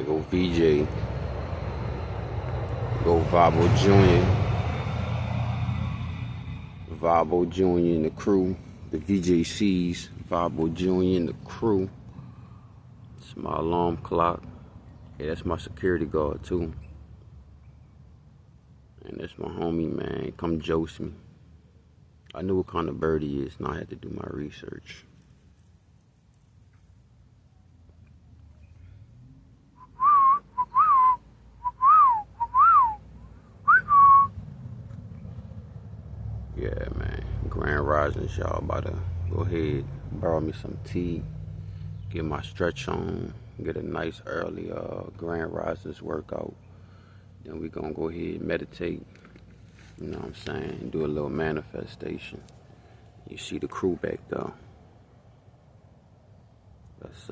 Go VJ. Go Vabo Jr. Vabo Jr. and the crew. The VJCs. Vabo Jr. and the crew. It's my alarm clock. Yeah, that's my security guard too. And that's my homie, man. Come jost me. I knew what kind of bird he is. Now I had to do my research. Yeah, man. Grand Risings, y'all. About to go ahead, borrow me some tea, get my stretch on, get a nice early Grand Risings workout. Then we gonna go ahead and meditate. You know what I'm saying? Do a little manifestation. You see the crew back there. Let's